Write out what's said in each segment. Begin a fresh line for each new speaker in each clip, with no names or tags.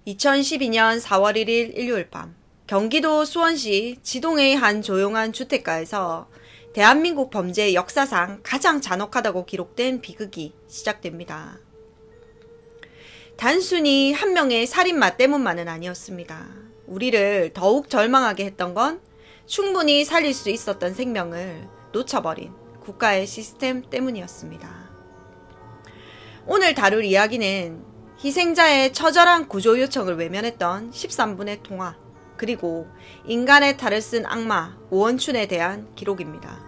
2012년 4월 1일 일요일 밤 경기도 수원시 지동의 한 조용한 주택가에서 대한민국 범죄 역사상 가장 잔혹하다고 기록된 비극이 시작됩니다. 단순히 한 명의 살인마 때문만은 아니었습니다. 우리를 더욱 절망하게 했던 건 충분히 살릴 수 있었던 생명을 놓쳐버린 국가의 시스템 때문이었습니다. 오늘 다룰 이야기는 희생자의 처절한 구조 요청을 외면했던 13분의 통화, 그리고 인간의 탈을 쓴 악마 오원춘에 대한 기록입니다.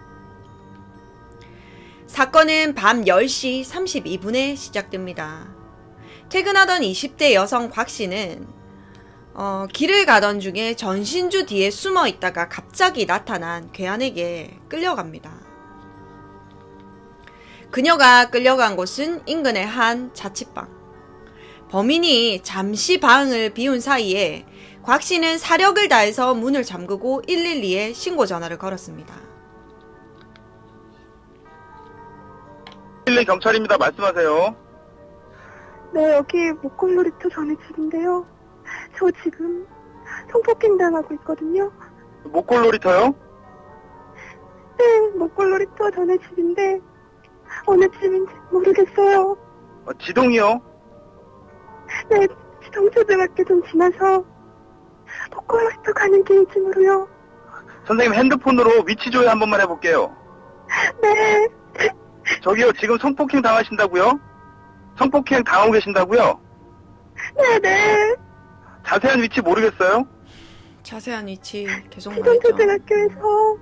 사건은 밤 10시 32분에 시작됩니다. 퇴근하던 20대 여성 곽 씨는 길을 가던 중에 전신주 뒤에 숨어 있다가 갑자기 나타난 괴한에게 끌려갑니다. 그녀가 끌려간 곳은 인근의 한 자취방. 범인이 잠시 방을 비운 사이에 곽 씨는 사력을 다해서 문을 잠그고 112에 신고 전화를 걸었습니다.
112 경찰입니다. 말씀하세요.
네, 여기 목골놀이터 전에 집인데요. 저 지금 성폭행 당하고 있거든요.
목골놀이터요?
네, 목골놀이터 전에 집인데 어느 집인지 모르겠어요.
지동이요?
네, 지동초등학교 좀 지나서 목골놀이터 가는 길쯤으로요.
선생님 핸드폰으로 위치 조회 한 번만 해볼게요.
네,
저기요, 지금 성폭행 당하신다고요? 성폭행 당하고 계신다고요?
네네.
자세한 위치 모르겠어요?
자세한 위치 계속 말했죠.
지동초등학교에서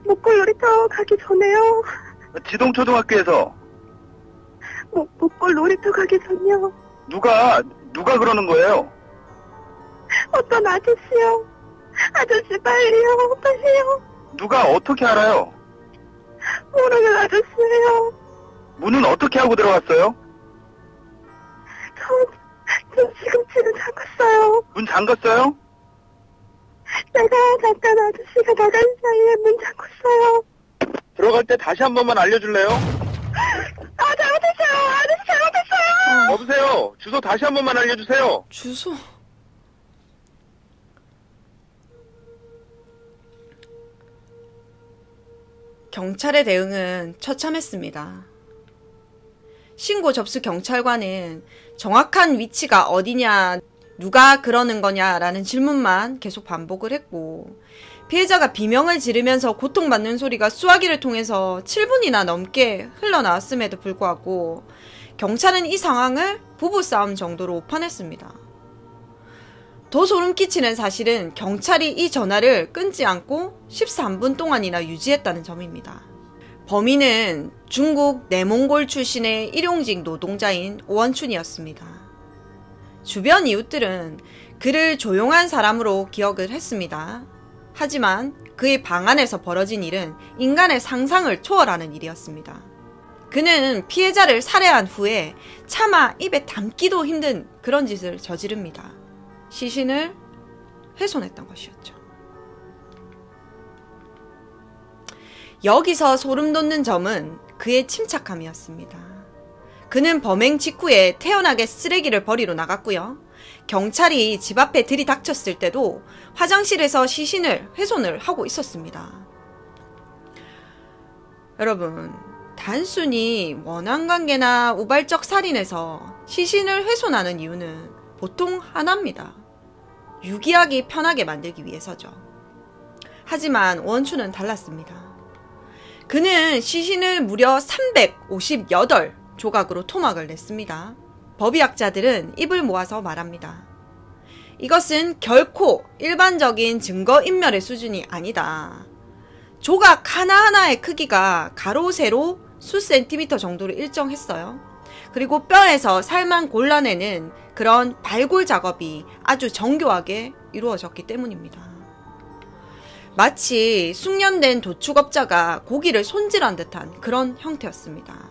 목골놀이터 가기 전에요.
지동초등학교에서
목골놀이터 가기 전요.
누가 그러는 거예요?
어떤 아저씨요. 아저씨 빨리요.
누가 어떻게 알아요?
모르는 아저씨예요.
문은 어떻게 하고 들어갔어요?
저 지금 잠갔어요.
문 잠갔어요?
내가 잠깐 아저씨가 나간 사이에 문 잠갔어요.
들어갈 때 다시 한 번만 알려줄래요?
잘못했어요. 아저씨 잘못했어요.
여보세요? 주소 다시 한 번만 알려주세요.
주소. 경찰의 대응은 처참했습니다. 신고 접수 경찰관은 정확한 위치가 어디냐, 누가 그러는 거냐라는 질문만 계속 반복을 했고, 피해자가 비명을 지르면서 고통받는 소리가 수화기를 통해서 7분이나 넘게 흘러나왔음에도 불구하고 경찰은 이 상황을 부부싸움 정도로 오판했습니다. 더 소름 끼치는 사실은 경찰이 이 전화를 끊지 않고 13분 동안이나 유지했다는 점입니다. 범인은 중국 내몽골 출신의 일용직 노동자인 오원춘이었습니다. 주변 이웃들은 그를 조용한 사람으로 기억을 했습니다. 하지만 그의 방 안에서 벌어진 일은 인간의 상상을 초월하는 일이었습니다. 그는 피해자를 살해한 후에 차마 입에 담기도 힘든 그런 짓을 저지릅니다. 시신을 훼손했던 것이었죠. 여기서 소름 돋는 점은 그의 침착함이었습니다. 그는 범행 직후에 태연하게 쓰레기를 버리러 나갔고요. 경찰이 집 앞에 들이닥쳤을 때도 화장실에서 시신을 훼손을 하고 있었습니다. 여러분, 단순히 원한관계나 우발적 살인에서 시신을 훼손하는 이유는 보통 하나입니다. 유기하기 편하게 만들기 위해서죠. 하지만 원춘은 달랐습니다. 그는 시신을 무려 358조각으로 토막을 냈습니다. 법의학자들은 입을 모아서 말합니다. 이것은 결코 일반적인 증거인멸의 수준이 아니다. 조각 하나하나의 크기가 가로 세로 수 센티미터 정도로 일정했어요. 그리고 뼈에서 살만 골라내는 그런 발골 작업이 아주 정교하게 이루어졌기 때문입니다. 마치 숙련된 도축업자가 고기를 손질한 듯한 그런 형태였습니다.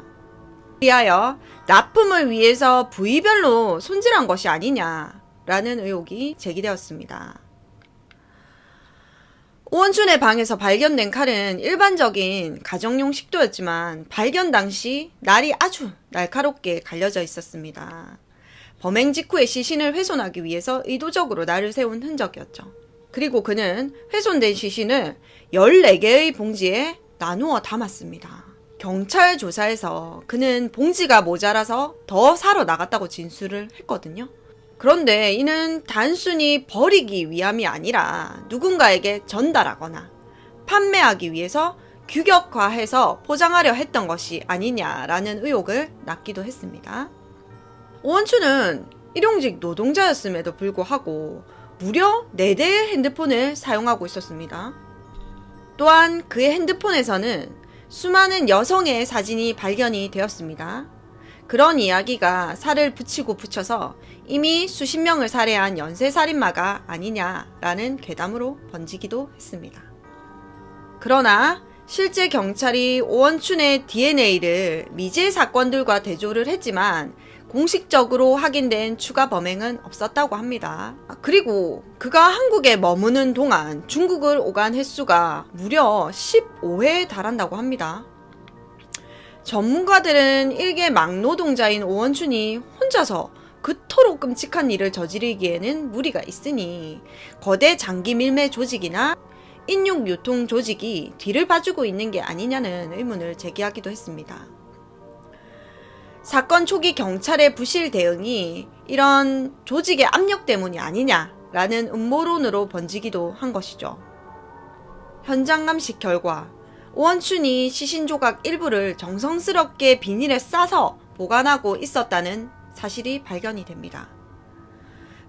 그리하여 납품을 위해서 부위별로 손질한 것이 아니냐라는 의혹이 제기되었습니다. 오원춘의 방에서 발견된 칼은 일반적인 가정용 식도였지만 발견 당시 날이 아주 날카롭게 갈려져 있었습니다. 범행 직후에 시신을 훼손하기 위해서 의도적으로 날을 세운 흔적이었죠. 그리고 그는 훼손된 시신을 14개의 봉지에 나누어 담았습니다. 경찰 조사에서 그는 봉지가 모자라서 더 사러 나갔다고 진술을 했거든요. 그런데 이는 단순히 버리기 위함이 아니라 누군가에게 전달하거나 판매하기 위해서 규격화해서 포장하려 했던 것이 아니냐라는 의혹을 낳기도 했습니다. 오원춘은 일용직 노동자였음에도 불구하고 무려 4대의 핸드폰을 사용하고 있었습니다. 또한 그의 핸드폰에서는 수많은 여성의 사진이 발견이 되었습니다. 그런 이야기가 살을 붙이고 붙여서 이미 수십 명을 살해한 연쇄살인마가 아니냐라는 괴담으로 번지기도 했습니다. 그러나 실제 경찰이 오원춘의 DNA를 미제 사건들과 대조를 했지만 공식적으로 확인된 추가 범행은 없었다고 합니다. 그리고 그가 한국에 머무는 동안 중국을 오간 횟수가 무려 15회에 달한다고 합니다. 전문가들은 일개 막노동자인 오원춘이 혼자서 그토록 끔찍한 일을 저지르기에는 무리가 있으니 거대 장기 밀매 조직이나 인육 유통 조직이 뒤를 봐주고 있는 게 아니냐는 의문을 제기하기도 했습니다. 사건 초기 경찰의 부실 대응이 이런 조직의 압력 때문이 아니냐라는 음모론으로 번지기도 한 것이죠. 현장 감식 결과 오원춘이 시신 조각 일부를 정성스럽게 비닐에 싸서 보관하고 있었다는 사실이 발견이 됩니다.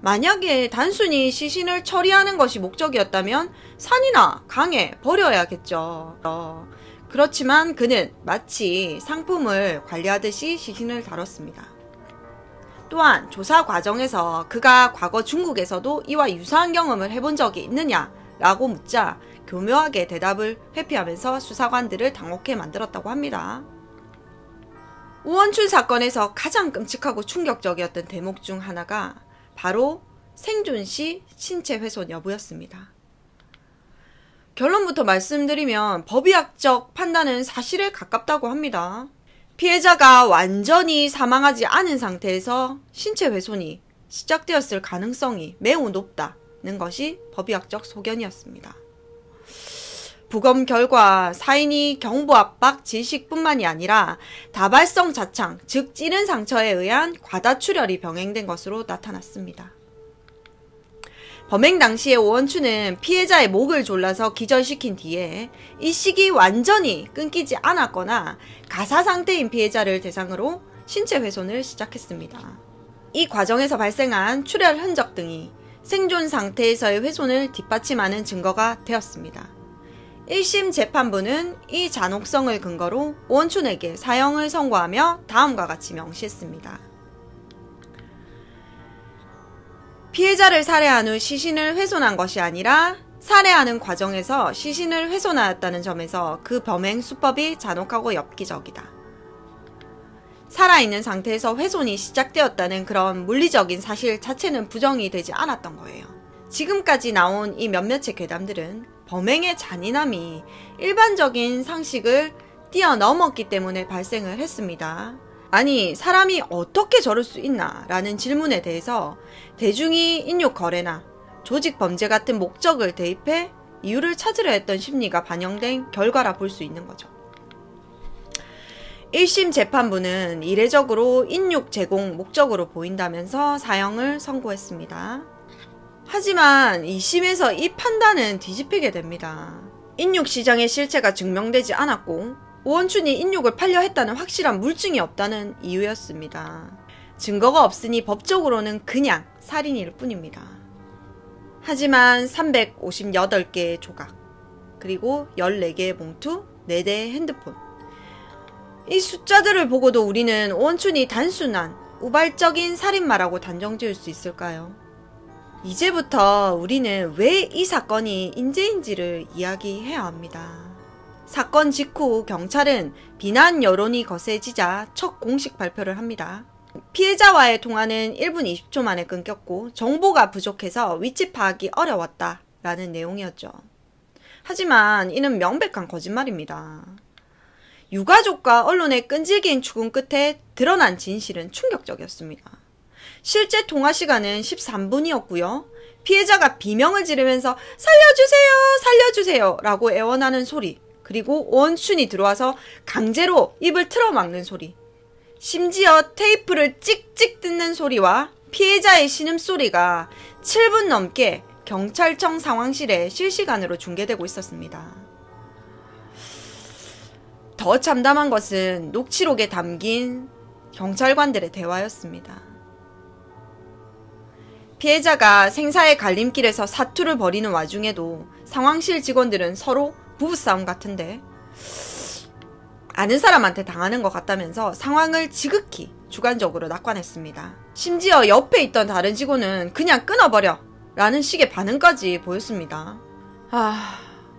만약에 단순히 시신을 처리하는 것이 목적이었다면 산이나 강에 버려야겠죠. 그렇지만 그는 마치 상품을 관리하듯이 시신을 다뤘습니다. 또한 조사 과정에서 그가 과거 중국에서도 이와 유사한 경험을 해본 적이 있느냐라고 묻자 교묘하게 대답을 회피하면서 수사관들을 당혹해 만들었다고 합니다. 오원춘 사건에서 가장 끔찍하고 충격적이었던 대목 중 하나가 바로 생존 시 신체 훼손 여부였습니다. 결론부터 말씀드리면 법의학적 판단은 사실에 가깝다고 합니다. 피해자가 완전히 사망하지 않은 상태에서 신체 훼손이 시작되었을 가능성이 매우 높다는 것이 법의학적 소견이었습니다. 부검 결과 사인이 경부 압박 질식뿐만이 아니라 다발성 자창, 즉 찌른 상처에 의한 과다출혈이 병행된 것으로 나타났습니다. 범행 당시에 오원춘은 피해자의 목을 졸라서 기절시킨 뒤에 이식이 완전히 끊기지 않았거나 가사 상태인 피해자를 대상으로 신체 훼손을 시작했습니다. 이 과정에서 발생한 출혈 흔적 등이 생존 상태에서의 훼손을 뒷받침하는 증거가 되었습니다. 1심 재판부는 이 잔혹성을 근거로 오원춘에게 사형을 선고하며 다음과 같이 명시했습니다. 피해자를 살해한 후 시신을 훼손한 것이 아니라 살해하는 과정에서 시신을 훼손하였다는 점에서 그 범행 수법이 잔혹하고 엽기적이다. 살아있는 상태에서 훼손이 시작되었다는 그런 물리적인 사실 자체는 부정이 되지 않았던 거예요. 지금까지 나온 이 몇몇의 괴담들은 범행의 잔인함이 일반적인 상식을 뛰어넘었기 때문에 발생을 했습니다. 아니, 사람이 어떻게 저럴 수 있나? 라는 질문에 대해서 대중이 인육 거래나 조직 범죄 같은 목적을 대입해 이유를 찾으려 했던 심리가 반영된 결과라 볼 수 있는 거죠. 1심 재판부는 이례적으로 인육 제공 목적으로 보인다면서 사형을 선고했습니다. 하지만 2심에서 이 판단은 뒤집히게 됩니다. 인육 시장의 실체가 증명되지 않았고 오원춘이 인육을 팔려 했다는 확실한 물증이 없다는 이유였습니다. 증거가 없으니 법적으로는 그냥 살인일 뿐입니다. 하지만 358개의 조각, 그리고 14개의 봉투, 4대의 핸드폰. 이 숫자들을 보고도 우리는 오원춘이 단순한 우발적인 살인마라고 단정 지을 수 있을까요? 이제부터 우리는 왜 이 사건이 인재인지를 이야기해야 합니다. 사건 직후 경찰은 비난 여론이 거세지자 첫 공식 발표를 합니다. 피해자와의 통화는 1분 20초 만에 끊겼고 정보가 부족해서 위치 파악이 어려웠다라는 내용이었죠. 하지만 이는 명백한 거짓말입니다. 유가족과 언론의 끈질긴 추궁 끝에 드러난 진실은 충격적이었습니다. 실제 통화 시간은 13분이었고요. 피해자가 비명을 지르면서 살려주세요, 살려주세요 라고 애원하는 소리, 그리고 원춘이 들어와서 강제로 입을 틀어막는 소리, 심지어 테이프를 찍찍 뜯는 소리와 피해자의 신음소리가 7분 넘게 경찰청 상황실에 실시간으로 중계되고 있었습니다. 더 참담한 것은 녹취록에 담긴 경찰관들의 대화였습니다. 피해자가 생사의 갈림길에서 사투를 벌이는 와중에도 상황실 직원들은 서로 부부싸움 같은데 아는 사람한테 당하는 것 같다면서 상황을 지극히 주관적으로 낙관했습니다. 심지어 옆에 있던 다른 직원은 그냥 끊어버려 라는 식의 반응까지 보였습니다.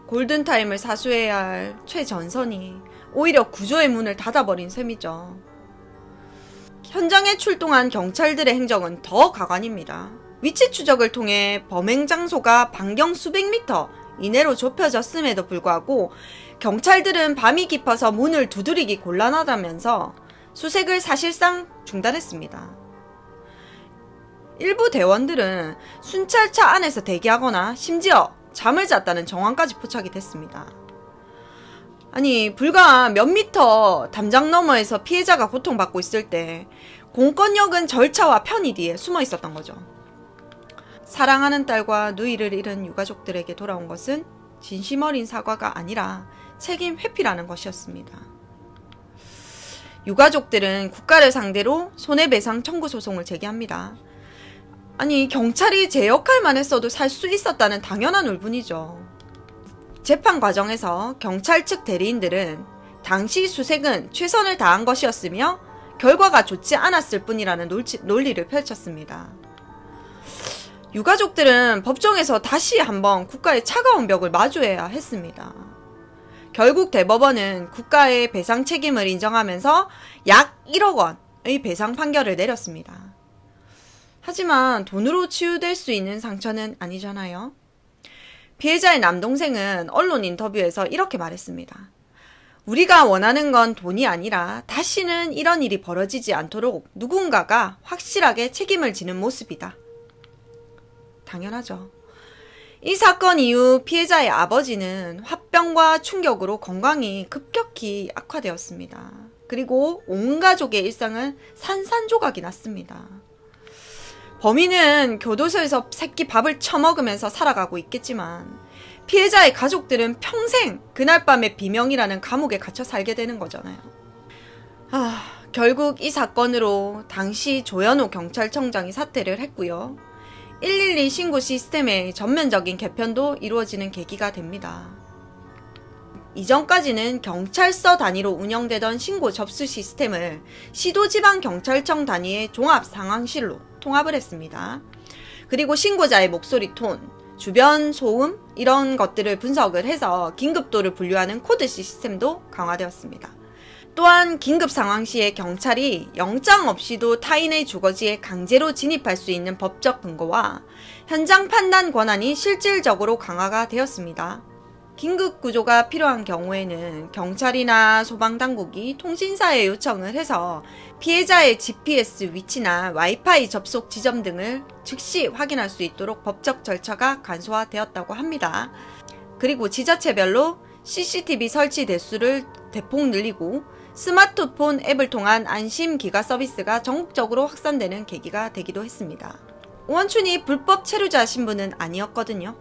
골든타임을 사수해야 할 최전선이 오히려 구조의 문을 닫아버린 셈이죠. 현장에 출동한 경찰들의 행적은 더 가관입니다. 위치 추적을 통해 범행 장소가 반경 수백 미터 이내로 좁혀졌음에도 불구하고 경찰들은 밤이 깊어서 문을 두드리기 곤란하다면서 수색을 사실상 중단했습니다. 일부 대원들은 순찰차 안에서 대기하거나 심지어 잠을 잤다는 정황까지 포착이 됐습니다. 아니, 불과 몇 미터 담장 너머에서 피해자가 고통받고 있을 때 공권력은 절차와 편의 뒤에 숨어 있었던 거죠. 사랑하는 딸과 누이를 잃은 유가족들에게 돌아온 것은 진심 어린 사과가 아니라 책임 회피라는 것이었습니다. 유가족들은 국가를 상대로 손해배상 청구 소송을 제기합니다. 아니, 경찰이 제 역할만 했어도 살 수 있었다는 당연한 울분이죠. 재판 과정에서 경찰 측 대리인들은 당시 수색은 최선을 다한 것이었으며 결과가 좋지 않았을 뿐이라는 논리를 펼쳤습니다. 유가족들은 법정에서 다시 한번 국가의 차가운 벽을 마주해야 했습니다. 결국 대법원은 국가의 배상 책임을 인정하면서 약 1억 원의 배상 판결을 내렸습니다. 하지만 돈으로 치유될 수 있는 상처는 아니잖아요. 피해자의 남동생은 언론 인터뷰에서 이렇게 말했습니다. 우리가 원하는 건 돈이 아니라 다시는 이런 일이 벌어지지 않도록 누군가가 확실하게 책임을 지는 모습이다. 당연하죠. 이 사건 이후 피해자의 아버지는 화병과 충격으로 건강이 급격히 악화되었습니다. 그리고 온 가족의 일상은 산산조각이 났습니다. 범인은 교도소에서 새끼 밥을 처먹으면서 살아가고 있겠지만 피해자의 가족들은 평생 그날 밤의 비명이라는 감옥에 갇혀 살게 되는 거잖아요. 결국 이 사건으로 당시 조현호 경찰청장이 사퇴를 했고요. 112 신고 시스템의 전면적인 개편도 이루어지는 계기가 됩니다. 이전까지는 경찰서 단위로 운영되던 신고 접수 시스템을 시도지방경찰청 단위의 종합상황실로 통합을 했습니다. 그리고 신고자의 목소리 톤, 주변 소음 이런 것들을 분석을 해서 긴급도를 분류하는 코드 시스템도 강화되었습니다. 또한 긴급 상황 시에 경찰이 영장 없이도 타인의 주거지에 강제로 진입할 수 있는 법적 근거와 현장 판단 권한이 실질적으로 강화가 되었습니다. 긴급 구조가 필요한 경우에는 경찰이나 소방당국이 통신사에 요청을 해서 피해자의 GPS 위치나 와이파이 접속 지점 등을 즉시 확인할 수 있도록 법적 절차가 간소화되었다고 합니다. 그리고 지자체별로 CCTV 설치 대수를 대폭 늘리고 스마트폰 앱을 통한 안심 기가 서비스가 전국적으로 확산되는 계기가 되기도 했습니다. 원춘이 불법 체류자 신분은 아니었거든요.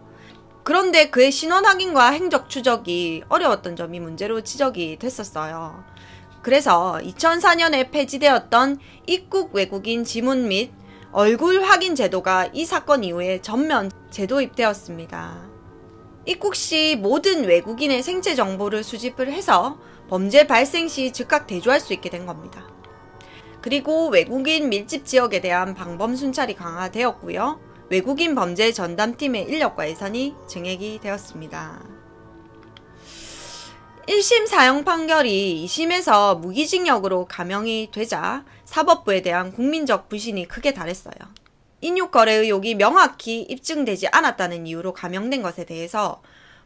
그런데 그의 신원 확인과 행적 추적이 어려웠던 점이 문제로 지적이 됐었어요. 그래서 2004년에 폐지되었던 입국 외국인 지문 및 얼굴 확인 제도가 이 사건 이후에 전면 재도입되었습니다. 입국 시 모든 외국인의 생체 정보를 수집을 해서 범죄 발생 시 즉각 대조할 수 있게 된 겁니다. 그리고 외국인 밀집 지역에 대한 방범 순찰이 강화되었고요. 외국인 범죄 전담팀의 인력과 예산이 증액이 되었습니다. 1심 사형 판결이 2심에서 무기징역으로 감형이 되자 사법부에 대한 국민적 불신이 크게 달했어요. 인육거래 의혹이 명확히 입증되지 않았다는 이유로 감형된 것에 대해서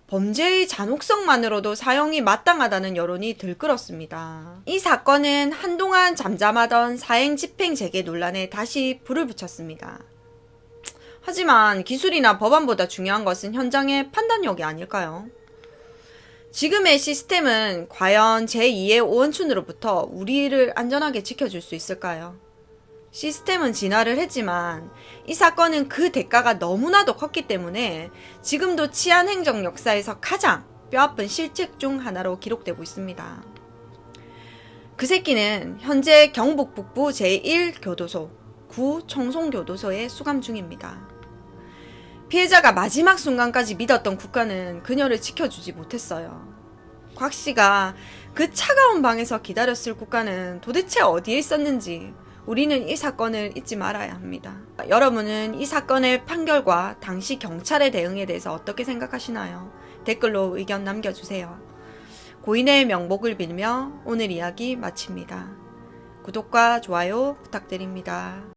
범죄의 잔혹성만으로도 사형이 마땅하다는 여론이 들끓었습니다. 이 사건은 한동안 잠잠하던 사형 집행 재개 논란에 다시 불을 붙였습니다. 하지만 기술이나 법안보다 중요한 것은 현장의 판단력이 아닐까요? 지금의 시스템은 과연 제2의 오원춘으로부터 우리를 안전하게 지켜줄 수 있을까요? 시스템은 진화를 했지만 이 사건은 그 대가가 너무나도 컸기 때문에 지금도 치안 행정 역사에서 가장 뼈아픈 실책 중 하나로 기록되고 있습니다. 그 새끼는 현재 경북 북부 제1교도소, 구 청송교도소에 수감 중입니다. 피해자가 마지막 순간까지 믿었던 국가는 그녀를 지켜주지 못했어요. 곽 씨가 그 차가운 방에서 기다렸을 국가는 도대체 어디에 있었는지 우리는 이 사건을 잊지 말아야 합니다. 여러분은 이 사건의 판결과 당시 경찰의 대응에 대해서 어떻게 생각하시나요? 댓글로 의견 남겨주세요. 고인의 명복을 빌며 오늘 이야기 마칩니다. 구독과 좋아요 부탁드립니다.